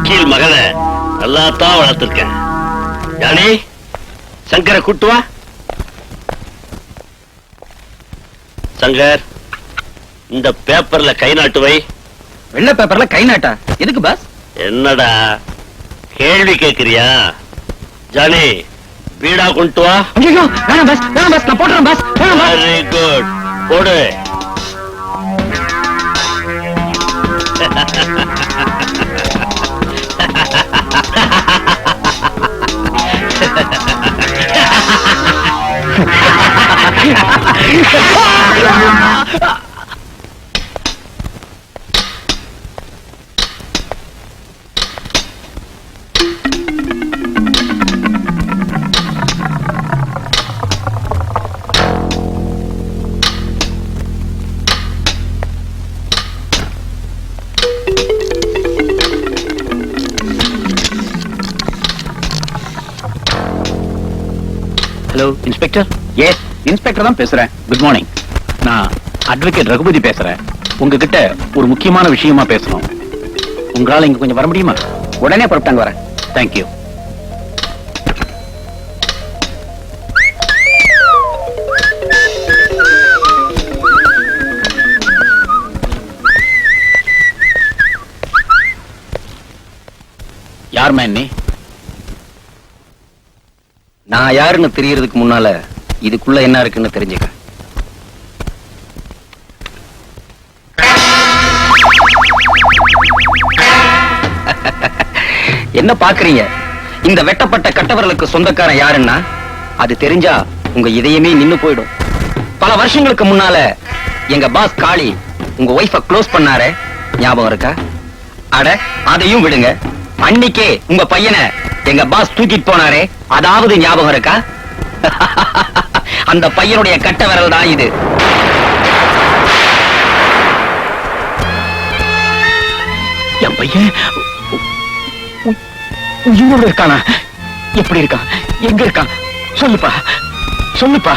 வக்கீல் மகனை நல்லாத்தான் வளர்த்திருக்கேன். ஜானி, சங்கரை கூட்டு வா. சங்கர், இந்த பேப்பர்ல கை நாட்டு வை. வெள்ளை பேப்பர்ல கை நாட்டா? எதுக்கு பாஸ்? என்னடா கேள்வி கேக்குறியா? ஜானி, வீடா கொண்டு வா. ஐயோ, வேணாம் பாஸ், வேணாம் பாஸ், நான் போடுறேன் பாஸ். வெரி குட், போடு. Hello inspector. எஸ், இன்ஸ்பெக்டர் தான் பேசுறேன். Good morning. நான் அட்வொகேட் ரகுபதி பேசுறேன். உங்ககிட்ட ஒரு முக்கியமான விஷயமா பேசணும். உங்களால இங்க கொஞ்சம் வர முடியுமா? உடனே புறப்பட்டாங்க வரேன். தேங்க்யூ. யார் மேன் நீ? நான் யாருன்னு தெரியறதுக்கு முன்னால இதுக்குள்ள என்ன இருக்குன்னு தெரிஞ்சுக்க. என்ன பாக்குறீங்க? இந்த வெட்டப்பட்ட கட்டவர்களுக்கு சொந்தக்காரன் யாருன்னா அது தெரிஞ்சா உங்க இதயமே நின்னு போயிடும். பல வருஷங்களுக்கு முன்னால எங்க பாஸ் காளி உங்க ஒய்ஃப க்ளோஸ் பண்ணாரே, ஞாபகம் இருக்கா? அட, அதையும் விடுங்க. அன்னைக்கே உங்க பையனை எங்க பாஸ் தூக்கிட்டு போனாரே, அதாவது ஞாபகம் இருக்கா? அந்த பையனுடைய கட்ட விரல் தான் இது. என் பையன் உயிரோட இருக்கானா? எப்படி இருக்கான்? எங்க இருக்கான்? சொல்லுப்பா, சொல்லுப்பா.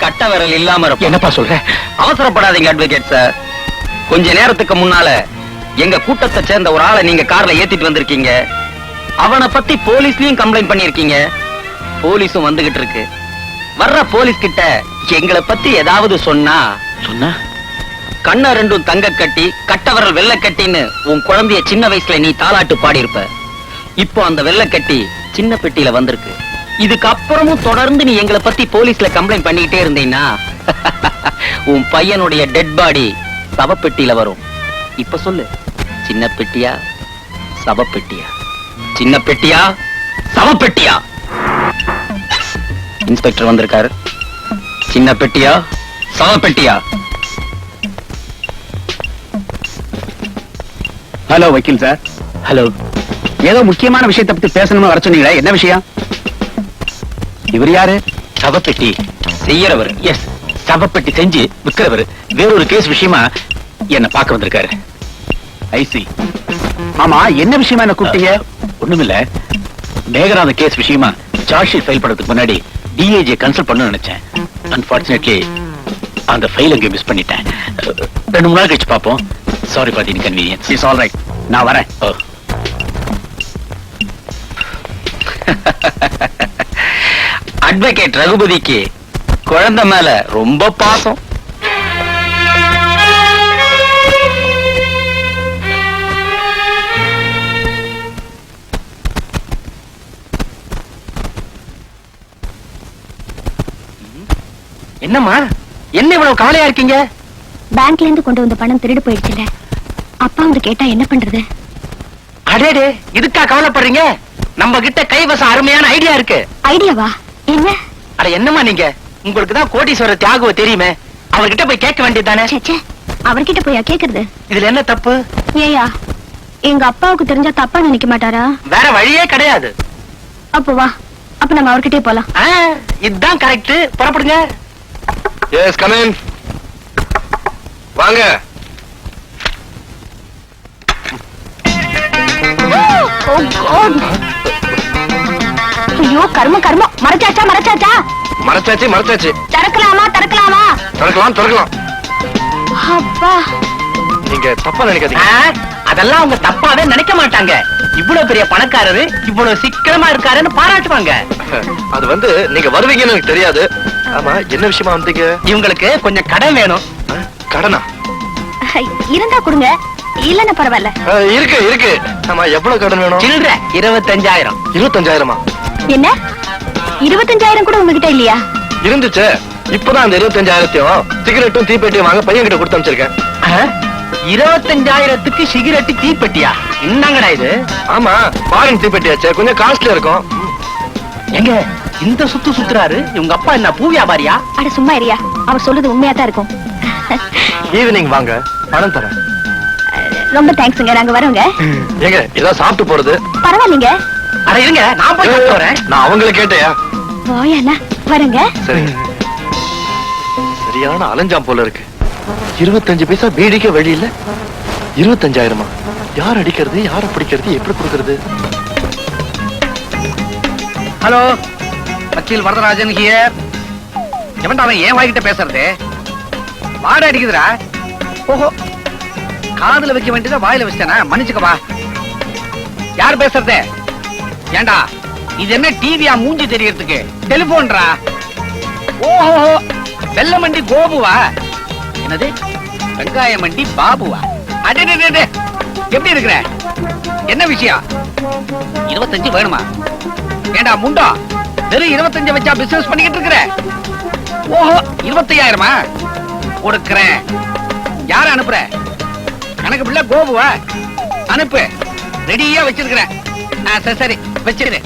கட்ட விரல் இல்லாம என்னப்பா சொல்ற? அவசரப்படாதீங்க அட்வொகேட் சார். கொஞ்ச நேரத்துக்கு முன்னால எங்க கூட்டத்தை சேர்ந்த ஒரு ஆளை நீங்க கார்ல ஏத்திட்டு வந்திருக்கீங்க. அவனை பத்தி போலீஸ்லயும் கம்ப்ளைண்ட் பண்ணிருக்கீங்க. போலீஸும் வந்துகிட்டு இருக்கு. வர்ற போலீஸ் கிட்ட எங்களை பத்தி ஏதாவது சொன்னா கண்ண ரெண்டும் தங்க கட்டி கட்டவரல் வெள்ளை கட்டின்னு உன் குழந்தைய சின்ன வயசுல நீ தாலாட்டு பாடி இருப்ப. இப்போ அந்த வெள்ளை கட்டி சின்ன பெட்டியில வந்திருக்கு. இதுக்கு அப்புறமும் தொடர்ந்து நீ எங்களை பத்தி போலீஸ்ல கம்ப்ளைண்ட் பண்ணிக்கிட்டே இருந்தீங்கன்னா உன் பையனுடைய டெட் பாடி சவப்பெட்டியில வரும். இப்ப சொல்லு, சின்ன பெட்டியா சவப்பெட்டியா? சின்ன பெட்டியா சவப்பெட்டியா? இன்ஸ்பெக்டர் வந்திருக்காரு. சின்ன பெட்டியா சவப்பெட்டியா? ஹலோ வக்கீல் சார். ஹலோ. ஏதோ முக்கியமான விஷயத்தை பத்தி பேசணும்னு வர சொன்னீங்களா? என்ன விஷயம்? இவர் யாரு? சவப்பெட்டி செய்யறவர். எஸ், சவப்பெட்டி செஞ்சு விக்கிறவர். வேறொரு கேஸ் விஷயமா என்ன பார்க்க வந்திருக்காரு. ஐசி. ஆமா, என்ன விஷயமா என்ன கூப்பிட்டீங்க? ஒண்ணுமில்ல, மேகராத கேஸ் விஷயமா சார்ஜ் ஷீட் ஃபைல் பண்றதுக்கு முன்னாடி டிஏஜி கன்சல்ட் பண்ண நினைச்சேன். அன்பார்ச்சுனேட்லி அந்த ஃபைல் அங்கே மிஸ் பண்ணிட்டேன். 2-3 நாள் கழிச்சு பார்ப்போம். Sorry for the inconvenience. It's all right, நான் வரேன். அட்வொகேட் ரகுபதிக்கு குழந்தை மேல ரொம்ப பாசம். என்னம்மா, என்ன இவ்வளவு கவலையா இருக்கீங்க? பேங்க்ல இருந்து கொண்டு வந்த பணம் திருடு போயிடுச்சுல. அப்பா வந்து கேட்டா என்ன பண்றது? அடேடே, இதுக்கா கவலைப்படுறீங்க? நம்ம கிட்ட கைவசம் அருமையான ஐடியா இருக்கு. ஐடியாவா? என்ன? அட என்னம்மா நீங்க, உங்களுக்கு தான் கோடீஸ்வரர் தியாகுவ தெரியுமே, அவர்கிட்ட போய் கேட்க வேண்டியதானே? அவர்கிட்ட போயா கேக்குறது? இதுல என்ன தப்பு? ஏயா, எங்க அப்பாவுக்கு தெரிஞ்சா தப்பா நினைக்க மாட்டாரா? வேற வழியே கிடையாது. அப்போ வா, அப்ப நம்ம அவர்கிட்டே போலாம். இதுதான் கரெக்ட். புறப்படுங்க. Yes, come in. வாங்க. ஐயோ, கர்மம் கர்மம். மறைச்சாச்சா மறைச்சாச்சா? மறைச்சாச்சு மறைச்சாச்சு. திறக்கலாமா திறக்கலாமா? திறக்கலாம் திறக்கலாம். அப்பா, நீங்க தப்பா நினைக்காதீங்க. அதெல்லாம் அவங்க தப்பாவே நினைக்க மாட்டாங்க. இவ்வளவு பெரிய பணக்காரரு இவ்வளவு சிக்கனமா இருக்காருன்னு பாராட்டுவாங்க. அது வந்து நீங்க வருவீங்கன்னு எனக்கு தெரியாது. ஆமா, என்ன விஷயமா வந்தீங்க? இவங்களுக்கு கொஞ்சம் கடன் வேணும். கடனா? இருந்தா கொடுங்க, இல்லன்னா பரவாயில்ல. இருக்கு இருக்கு. ஆமா, எவ்வளவு கடன் வேணும்? சில்லற 25,000. 25,000-மா? என்ன 25,000 கூட உங்ககிட்ட இல்லையா? இருந்துச்சு. இப்பதான் அந்த 25,000-த்தையும் சிகரெட்டும் தீப்பெட்டியும் வாங்க பையன் கிட்ட கொடுத்து அனுப்பிச்சிருக்கேன். 25,000க்கு சிகரெட்டு தீப்பெட்டியா? என்னங்கடா இது? ஆமா, ஃபாரின் தீப்பெட்டியாச்சே, கொஞ்சம் காஸ்ட்லியா இருக்கும். எங்க இந்த சுத்து சுத்துறாரு? உங்க அப்பா என்ன பூ வியாபாரியா? அட சும்மா இரியா, அவர் சொல்றது உண்மையா தான் இருக்கும். ஈவினிங் வாங்க, பணம் தரேன். ரொம்ப தேங்க்ஸ்ங்க, நாங்க வரோங்க. ஏங்க ஏதாவது சாப்பிட்டு போறது? பரவாயில்லைங்க. அட இருங்க, நான் போய் கூப்பிட்டு வரேன். நான் அவங்கள கேட்டேயா? வாயாண்ணா, வரேங்க. சரி. சரியான அலஞ்சாம் போல இருக்கு. 25 பைசா பீடிக்க வழி இல்ல. 25,000-மா? யார் அடிக்கிறது, யார பிடிக்கிறது, எப்படி கொடுக்கறது? ஹலோ, வக்கீல் வரதராஜன் ஹியர். எவன்டா அவன் ஏன் வாய்கிட்ட பேசுறது? வாட அடிக்குதுடா. ஓஹோ, காதுல வைக்க வேண்டியதை வாயில வச்சிட்டேனா? மன்னிச்சுக்கவா. யார் பேசுறது? ஏண்டா இது என்ன டிவியா மூஞ்சி தெரியறதுக்கு? டெலிபோன்ரா. ஓஹோ, வெள்ள மண்டி கோபுவா? என்னது வெங்காய மண்டி பாபுவா? அடே எப்படி இருக்கிற? என்ன விஷயம்? 25 வேணுமா? ஏண்டா முண்டா, வெறும் 25 வச்சா பிசினஸ் பண்ணிக்கிட்டு இருக்கிற? ஓஹோ, 25,000-மா? கொடுக்கிறேன். யார அனுப்புற? கணக்கு பிள்ளை கோபுவா? அனுப்பு, ரெடியா வச்சிருக்கிறேன். சரி சரி வச்சிரு.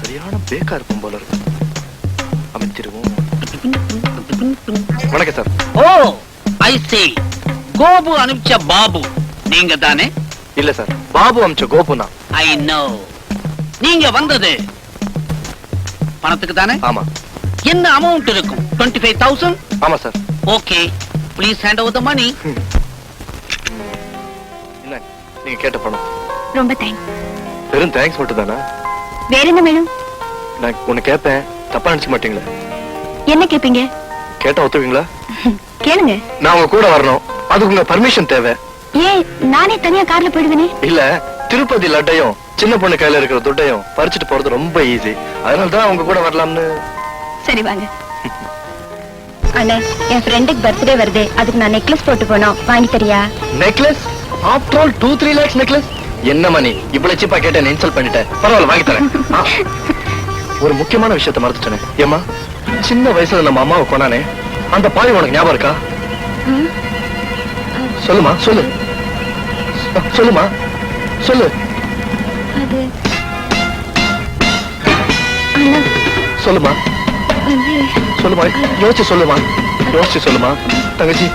சரியான பேக்கா இருக்கும் போல இருக்கு. அமைச்சிருவோம். வணக்கம் சார். ஓ ஐ சீ, கோபு அனுப்பிச்ச பாபு நீங்க தானே? இல்ல சார், பாபு அமிச்ச கோபு தான். I know. நீங்க வந்தது பணத்துக்கு தானே? ஆமா. என்ன அமௌண்ட் இருக்கும்? 25,000? ஆமா sir. Okay, please hand over the money. என்ன நீங்க கேட்ட பணம்? ரொம்ப தேங்க்ஸ். வெறும் தேங்க்ஸ் மட்டும் தானா? வேற என்ன வேணும்? நான் ஒண்ணு கேட்பேன், தப்பா நினைச்சுக்க மாட்டீங்களா? என்ன கேப்பீங்க? கேட்டா ஒத்துவீங்களா? கேளுங்க. நான் உங்க கூட வரணும், அதுக்கு உங்க பர்மிஷன் தேவை. ஏன், நானே தனியா கார்ல போயிடுவேனே. இல்ல, திருப்பதி லட்டையும் சின்ன பொண்ணு கையில இருக்கிற துட்டையும் பறிச்சுட்டு போறது ரொம்ப ஈஸி. அதனாலதான் உங்க கூட வரலாம்னு. சரி வாங்க. அண்ணே, என் ஃப்ரெண்டுக்கு பர்த்டே வருது, அதுக்கு நான் நெக்லஸ் போட்டு போனோம், வாங்கி தரியா? Necklace? After all 2-3 lakhs necklace? என்ன மணி இவ்வளவு சீப்பா கேட்டேன், இன்சல்ட் பண்ணிட்டேன். பரவாயில்ல, வாங்கி தரேன். ஒரு முக்கியமான விஷயத்தை மறந்துட்டேனே. ஏமா, சின்ன வயசுல நம்ம அம்மாவை கொண்டானே, அந்த பாவி உனக்கு ஞாபகம் இருக்கா? சொல்லுமா, சொல்லு. சொல்லுமா, சொல்லு. அது அண்ணா சொல்லுமா, வந்து சொல்லுமா, யோசிச்சு சொல்லுமா, யோசிச்சு சொல்லுமா. தங்கச்சி,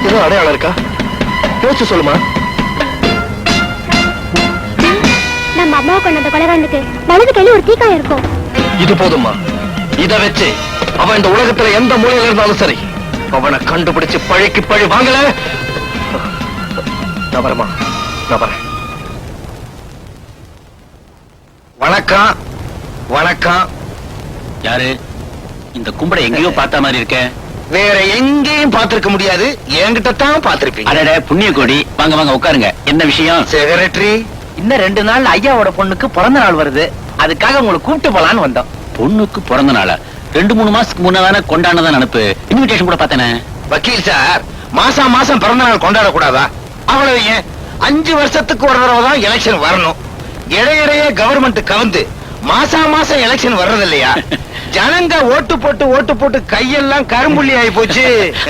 ஏதோ அடையாளம் இருக்கா? யோசிச்சு சொல்லுமா. நம்ம அம்மாவை கொண்டு அந்த கொலகாரனுக்கு வலது கையில ஒரு தீக்காயம் இருக்கும். இது போதுமா? இத வச்சு அவன் இந்த உலகத்துல எந்த மூலையில இருந்தாலும் சரி, அவனை கண்டுபிடிச்சு பழிக்கு பழி வாங்கல. நான் வரமா, நான் வரேன். வணக்கம். வணக்கம். யாரு? இந்த கும்படை எங்கேயோ பார்த்த மாதிரி இருக்க. வேற எங்கேயும் பார்த்திருக்க முடியாது, என்கிட்ட தான் பார்த்திருப்பீங்க. அடடே புண்ணிய கோடி, வாங்க வாங்க உட்காருங்க. என்ன விஷயம்? செக்ரட்டரி, இன்னும் 2 நாள் ஐயாவோட பொண்ணுக்கு பிறந்த நாள் வருது, அதுக்காக உங்களை கூப்பிட்டு போலான்னு வந்தோம். பொண்ணுக்கு பிறந்த நாளா? 2-3 மாசத்துக்கு முன்னதானே கொண்டாடதான் நினைப்பு. இன்விடேஷன் கூட பார்த்தேனே. வக்கீல் சார், மாசம் மாசம் பிறந்த நாள் கொண்டாட கூடாதா? அவ்வளவு ஏன், 5 வருஷத்துக்கு ஒரு தடவை தான் எலெக்ஷன் வரணும். இடையிடையே கவர்மெண்ட் கவுந்து மாசம் மாசம் எலெக்ஷன் வர்றது இல்லையா? ஜனங்க ஓட்டு போட்டு கையெல்லாம் கரும்புள்ளி ஆகி போச்சு.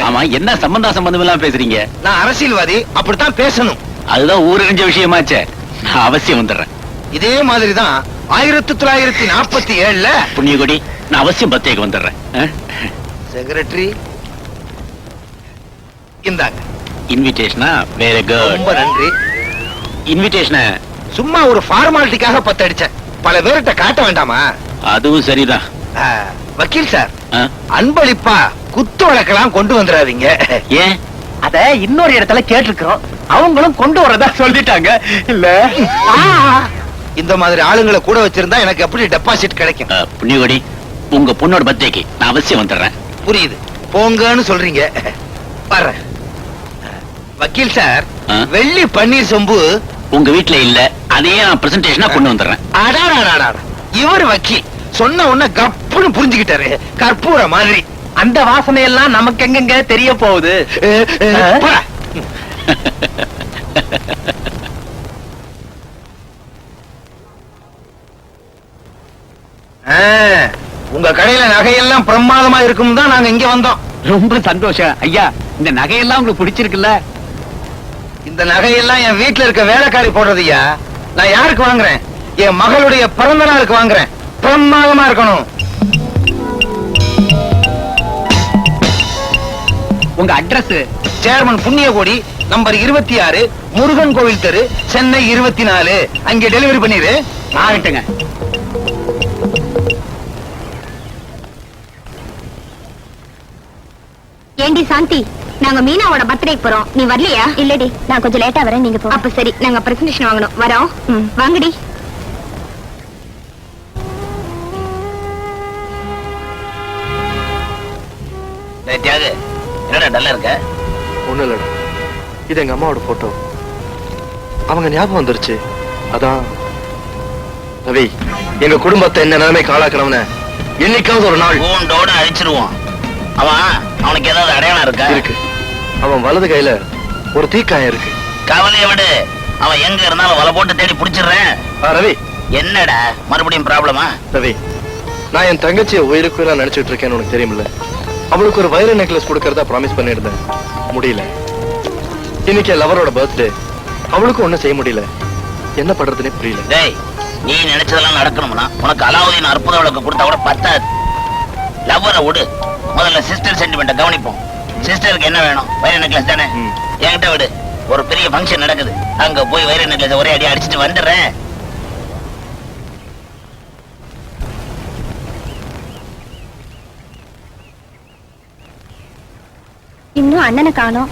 ஆமா, என்ன சம்பந்தம் எல்லாம் பேசுறீங்க? நான் அரசியல்வாதி, அப்படித்தான் பேசணும். அதுதான் ஊரறிஞ்ச விஷயமாச்சே. நான் அவசியம் வந்துடுறேன். இதே மாதிரிதான் 1947ல புண்ணியகொடி, நான் அவசியம் பத்தேக்கு வந்துடுறேன். செக்ரட்டரி, இந்தாங்க இன்விடேஷனா? வெரி குட், ரொம்ப நன்றி. இன்விடேஷனை சும்மா ஒரு ஃபார்மாலிட்டிக்காக 10 அடிச்சேன், பல பேர்கிட்ட காட்ட வேண்டாமா? அதுவும் சரிதான். வக்கீல் சார், ஆ? அன்பளிப்பா குத்து வழக்கெல்லாம் கொண்டு வந்துடாதீங்க. ஏன்? அத இன்னொரு இடத்துல கேட்டிருக்கிறோம், அவங்களும் கொண்டு வரதா சொல்லிட்டாங்க. இல்ல இந்த மாதிரி ஆளுங்களை கூட வச்சிருந்தா எனக்கு எப்படி டெபாசிட் கிடைக்கும்? புண்ணியவடி, உங்க பொண்ணோட பர்த்டேக்கு நான் அவசியம் வந்துடுறேன். புரியுது, போங்கன்னு சொல்றீங்க. வர்றேன். வக்கீல் சார், ஆ? வெள்ளி பன்னீர் சொம்பு உங்க வீட்டுல இல்ல, அதையே நான் பிரசன்டேஷனா கொண்டு வந்துடுறேன். அடாடாடாடா, இவர் வக்கீல் சொன்ன உடனே கப்புன்னு புரிஞ்சுக்கிட்டாரு, கற்பூர மாதிரி. அந்த வாசனை எல்லாம் நமக்கு எங்கெங்க தெரிய போகுது? போடா. உங்க கடையில நகையெல்லாம் பிரமாதமா இருக்கும் தான் நாங்க இங்க வந்தோம். ரொம்ப சந்தோஷம் ஐயா. இந்த நகையெல்லாம் உங்களுக்கு பிடிச்சிருக்குல்ல? இந்த நகையெல்லாம் என் வீட்டுல இருக்க வேலைக்காரி போடுறதுயா. நான் யாருக்கு வாங்குறேன்? என் மகளுடைய பிறந்த நாளுக்கு வாங்குறேன். பிரமாதமா இருக்கணும். உங்க address? Chairman Punniyakodi, number 26, Murugan கோவில் தெரு, சென்னை 24. அங்கே டெலிவரி பண்ணிரு. ஆகட்டுங்க. ஏண்டி சாந்தி, நாங்க மீனாவோட பர்த்டேக்கு போறோம், நீ வரலையா? இல்லடி, நான் கொஞ்சம் லேட்டா வரேன், நீங்க போ. அப்ப சரி, நாங்க பிரசன்டேஷன் வாங்கணும், வரோம். வாங்கடி. தியாகு, என்னடா டல்லா இருக்க? ஒண்ணு இல்லடா, இது எங்க அம்மாவோட போட்டோ. அவங்க ஞாபகம் வந்துருச்சு, அதான். ரவி, எங்க குடும்பத்தை என்ன நிலைமைக்கு ஆளாக்குறவன என்னைக்காவது ஒரு நாள் பூண்டோட அழிச்சிருவோம். அவனுக்கு ஏதாவது அடையாளம் இருக்கா? இருக்கு. அவன் வலது கையில ஒரு தீக்காயம் இருக்கு. கவலையை விடு, அவன் எங்க இருந்தாலும் வலை போட்டு தேடி புடிச்சிடுறேன். ரவி, என்னடா மறுபடியும் ப்ராப்ளமா? ரவி, நான் என் தங்கச்சியை உயிருக்கு நினைச்சிட்டு இருக்கேன்னு உனக்கு தெரியுமில்ல? அவளுக்கு ஒரு வைர நெக்லஸ் கொடுக்கறதா ப்ராமிஸ் பண்ணிருந்தேன், முடியல. இன்னைக்கு லவரோட பர்த்டே, அவளுக்கும் ஒண்ணும் செய்ய முடியல. என்ன பண்றதுன்னே புரியல. டேய், நீ நினைச்சதெல்லாம் நடக்கணும்னா உனக்கு அலாவுதீன் அற்புத விளக்கு கொடுத்தா கூட பத்தாது. லவ்வரை விடு, முதல்ல சிஸ்டர் சென்டிமெண்ட கவனிப்போம். சிஸ்டருக்கு என்ன வேணும்? வைர நெக்லஸ் தானே? என்கிட்ட விடு, ஒரு பெரிய ஃபங்க்ஷன் நடக்குது, அங்க போய் வைர நெக்லஸ் ஒரே அடி அடிச்சுட்டு வந்துடுறேன். இன்னும் அண்ணனை காணோம்,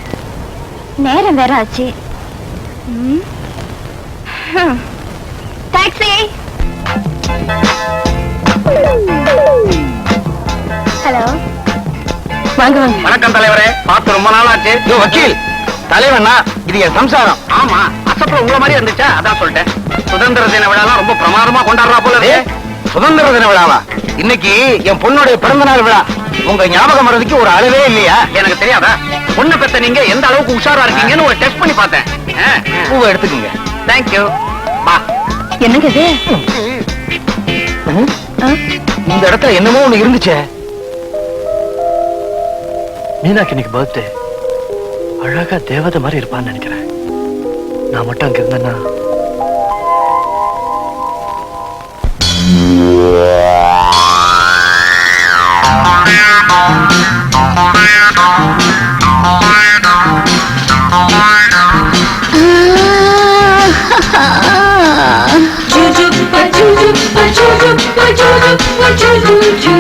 நேரம் வேற ஆச்சு. டாக்ஸி. ஹலோ, வாங்க வாங்க. வணக்கம் தலைவரே, பார்த்து ரொம்ப நாள் ஆச்சு. வக்கீல் தலைவனா, இது என் சம்சாரம். ஆமா, அசப்புல உங்களை மாதிரி இருந்துச்சா, அதான் சொல்லிட்டேன். சுதந்திர தின விழாலாம் ரொம்ப பிரமாதமா கொண்டாடுறா போல இருக்கு. சுதந்திர தின விழாவா? இன்னைக்கு என் பொண்ணுடைய பிறந்த நாள் விழா. உங்க ஞாபகம் வர்றதுக்கு ஒரு அளவே இல்லையா? எனக்கு தெரியாதா? பொண்ணு பெத்த நீங்க எந்த அளவுக்கு உஷாரா இருக்கீங்கன்னு ஒரு டெஸ்ட் பண்ணி பார்த்தேன். பூவை எடுத்துக்கோங்க. தேங்க்யூ. பா. என்னங்க இது? இந்த இடத்துல என்னமோ ஒண்ணு இருந்துச்சே. மீனாக்கு இன்னைக்கு பர்த்டே. அழகா தேவதை மாதிரி இருப்பான்னு நினைக்கிறேன். நான் மட்டும் அங்க இருந்தேன்னா Juju,